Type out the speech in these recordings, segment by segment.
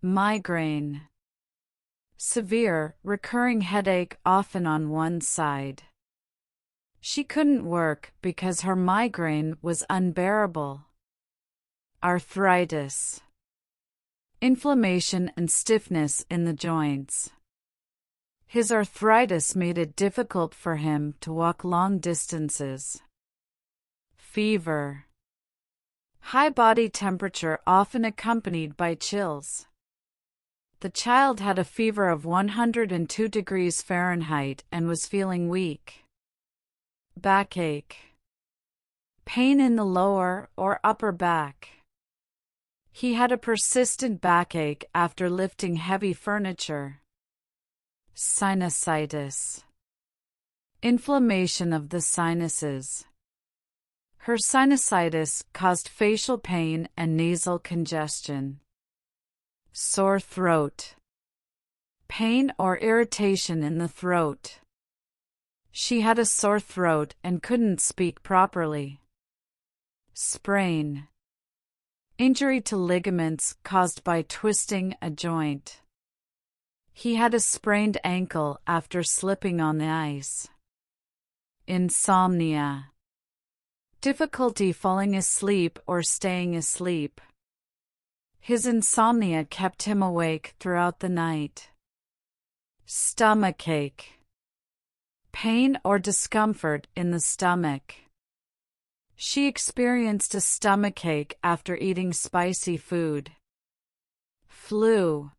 Migraine. Severe, recurring headache often on one side. She couldn't work because her migraine was unbearable. Arthritis. Inflammation and stiffness in the joints. His arthritis made it difficult for him to walk long distances. Fever. High body temperature often accompanied by chills. The child had a fever of 102 degrees Fahrenheit and was feeling weak. Backache. Pain in the lower or upper back. He had a persistent backache after lifting heavy furniture. Sinusitis. Inflammation of the sinuses. Her sinusitis caused facial pain and nasal congestion. Sore throat. Pain or irritation in the throat. She had a sore throat and couldn't speak properly. Sprain. Injury to ligaments caused by twisting a joint. He had a sprained ankle after slipping on the ice. Insomnia. Difficulty falling asleep or staying asleep. His insomnia kept him awake throughout the night. Stomachache. Pain or discomfort in the stomach. She experienced a stomachache after eating spicy food. Flu.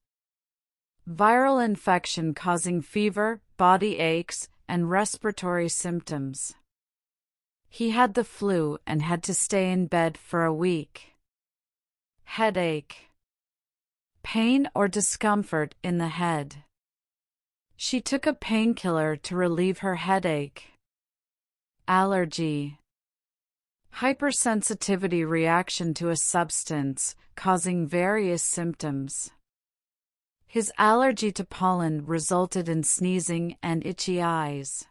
Viral infection causing fever, body aches, and respiratory symptoms. He had the flu and had to stay in bed for a week. Headache. Pain or discomfort in the head. She took a painkiller to relieve her headache. Allergy. Hypersensitivity reaction to a substance, causing various symptoms. His allergy to pollen resulted in sneezing and itchy eyes.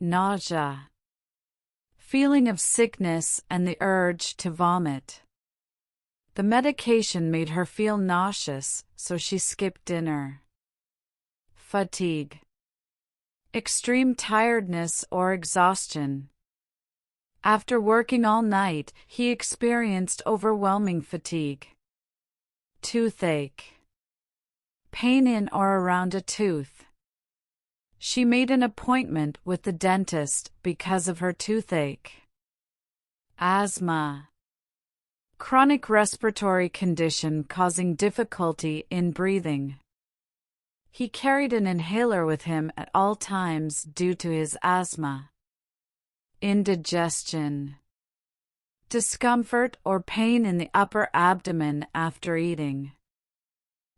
Nausea. Feeling of sickness and the urge to vomit. The medication made her feel nauseous, so she skipped dinner. Fatigue. Extreme tiredness or exhaustion. After working all night, he experienced overwhelming fatigue. Toothache. Pain in or around a tooth. She made an appointment with the dentist because of her toothache. Asthma. Chronic respiratory condition causing difficulty in breathing. He carried an inhaler with him at all times due to his asthma. Indigestion. Discomfort or pain in the upper abdomen after eating.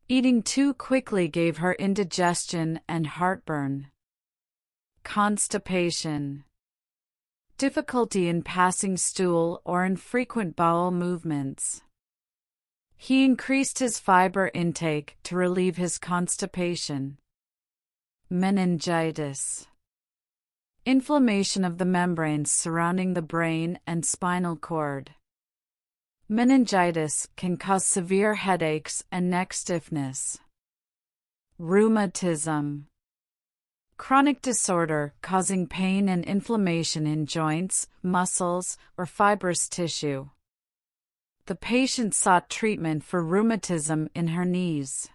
Eating too quickly gave her indigestion and heartburn. Constipation. Difficulty in passing stool or infrequent bowel movements. He increased his fiber intake to relieve his constipation. Meningitis. Inflammation of the membranes surrounding the brain and spinal cord. Meningitis can cause severe headaches and neck stiffness. Rheumatism. Chronic disorder causing pain and inflammation in joints, muscles, or fibrous tissue. The patient sought treatment for rheumatism in her knees.